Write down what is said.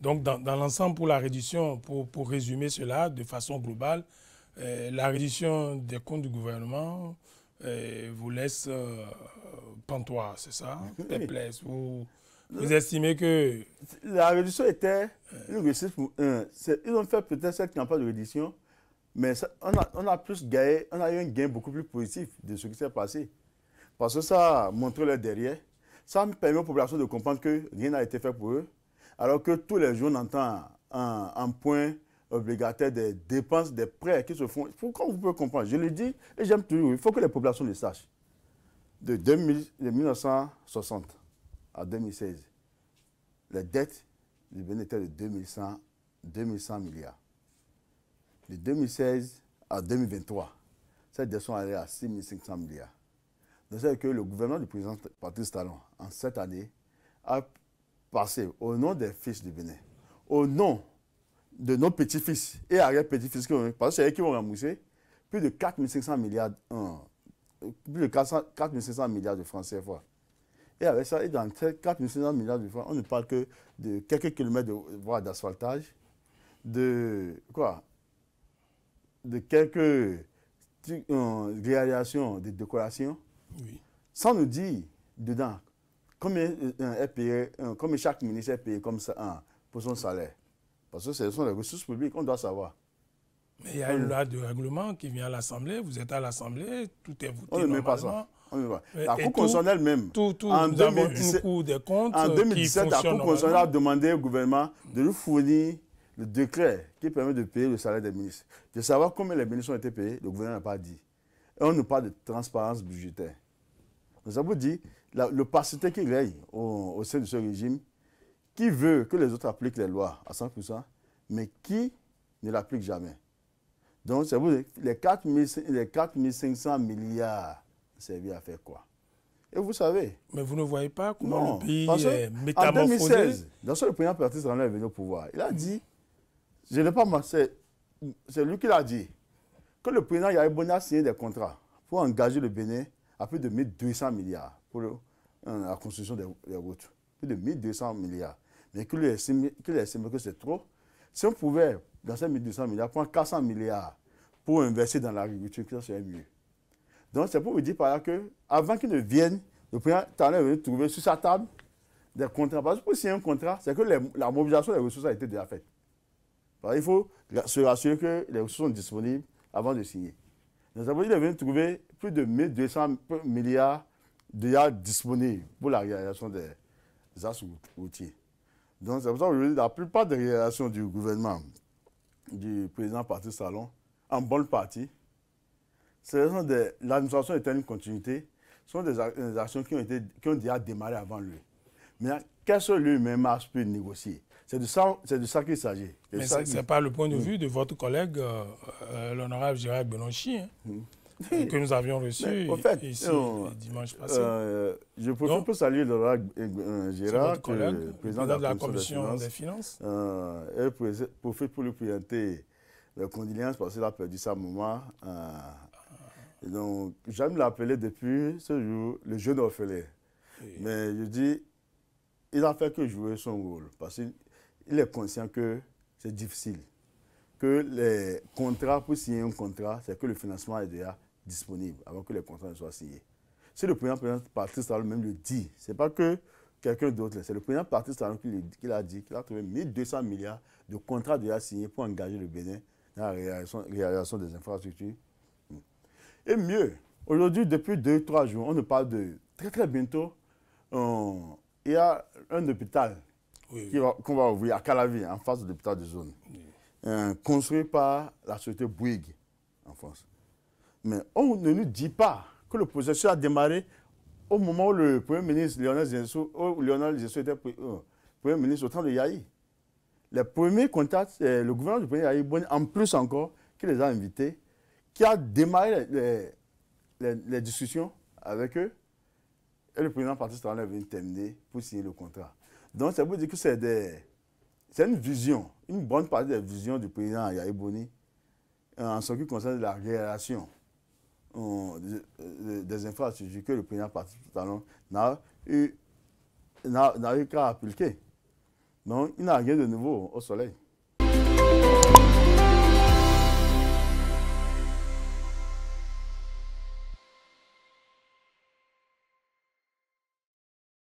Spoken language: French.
Donc, dans l'ensemble, pour la réduction, pour résumer cela de façon globale, la réduction des comptes du gouvernement vous laisse pantois, c'est ça? Oui. Perplexe. Vous estimez que... La réduction était une réussite pour un. Ils ont fait peut-être cette campagne de réduction, mais ça, on a plus gagné, on a eu un gain beaucoup plus positif de ce qui s'est passé. Parce que ça a montré leur derrière. Ça permet aux populations de comprendre que rien n'a été fait pour eux. Alors que tous les jours, on entend un point obligataire des dépenses, des prêts qui se font. Pourquoi vous pouvez comprendre? Je le dis et j'aime toujours. Il faut que les populations le sachent. De 1960 à 2016, les dettes du Bénin étaient de 2100 milliards. De 2016 à 2023, ces dettes sont allées à 6500 milliards. Donc, c'est que le gouvernement du président Patrice Talon, en cette année, a passé au nom des fils du Bénin, au nom de nos petits-fils et arrière-petits-fils, parce que c'est eux qui vont rembourser plus de 4500 milliards, plus de 4500 milliards de francs CFA. Et avec ça, et dans ces 4500 milliards de francs, on ne parle que de quelques kilomètres de voies d'asphaltage, de quoi? De quelques réalisations de décoration, Oui. sans nous dire dedans combien, combien chaque ministre est payé comme ça, pour son salaire. Parce que ce sont les ressources publiques, on doit savoir. Mais il y a une loi de règlement qui vient à l'Assemblée, vous êtes à l'Assemblée, tout est voté On ne met pas normalement. ça. La Et Cour constitutionnelle même, en nous avons une 2017, Cour des comptes en qui 2017, la fonctionne Cour constitutionnelle a normalement. demandé au gouvernement de nous fournir le décret qui permet de payer le salaire des ministres. De savoir combien les ministres ont été payés, le gouvernement n'a pas dit. Et on nous parle de transparence budgétaire. Nous avons dit l'opacité qui règne au sein de ce régime, qui veut que les autres appliquent les lois à 100%, mais qui ne l'applique jamais. Donc, c'est vous, les 4500 milliards servent à faire quoi? Et vous savez. Mais vous ne voyez pas comment Non, le pays parce est en métamorphosé? 2016, dans ce le président Patrice Talon est venu au pouvoir, il a dit, je n'ai pas c'est lui qui l'a dit, que le président Yahya Boni a signé des contrats pour engager le Bénin à plus de 1200 milliards pour la construction des routes. Plus de 1200 milliards. Mais qu'il estime que c'est trop. Si on pouvait, dans ces 1200 milliards, prendre 400 milliards pour investir dans l'agriculture, ça serait mieux. Donc, c'est pour vous dire par là que, avant qu'il ne vienne, le président Talon est venu trouver sur sa table des contrats. Parce que pour signer un contrat, c'est que la mobilisation des ressources a été déjà faite. Alors, il faut se rassurer que les ressources sont disponibles avant de signer. Donc, ça veut dire qu'il est venu trouver plus de 1200 milliards déjà disponibles pour la réalisation des axes routiers. Donc, c'est pour ça que la plupart des réalisations du gouvernement du président Patrice Talon, en bonne partie, l'administration est une continuité, ce sont des actions qui ont déjà démarré avant lui. Mais qu'est-ce que lui-même a pu négocier? C'est de ça qu'il s'agit. Mais ce n'est pas le point de vue de votre collègue, l'honorable Gérard Benonchi, que nous avions reçu ici dimanche passé. Je profite pour saluer l'honorable Gérard, président de la Commission des Finances. Et profite pour lui présenter les condoléances parce qu'il a perdu sa maman. Donc, j'aime l'appeler depuis ce jour le jeune orphelin. Oui. Mais je dis, il n'a fait que jouer son rôle parce qu'il est conscient que c'est difficile. Que les contrats, pour signer un contrat, c'est que le financement est déjà disponible avant que les contrats ne soient signés. Si le président Patrice Talon même le dit, ce n'est pas que quelqu'un d'autre, c'est le président Patrice Talon qui l'a dit, qu'il a trouvé 1200 milliards de contrats déjà signés pour engager le Bénin dans la réalisation des infrastructures. Et mieux, aujourd'hui, depuis 2-3 jours, on nous parle de très très bientôt, il y a un hôpital qu'on va ouvrir à Calavi, en face de l'hôpital de zone, construit par la société Bouygues en France. Mais on ne nous dit pas que le processus a démarré au moment où le Premier ministre Lionel Zinsou était Premier ministre au temps de Yahi. Les premiers contacts, c'est le gouvernement du Premier Yahi Boni, en plus encore, qui les a invités, qui a démarré les discussions avec eux, et le président Patrice Talon est venu terminer pour signer le contrat. Donc, ça veut dire que c'est une vision, une bonne partie des visions du président Yahya Boni en ce qui concerne la réalisation des infrastructures que le président Patrice Talon n'a eu qu'à appliquer. Donc, il n'a rien de nouveau au soleil.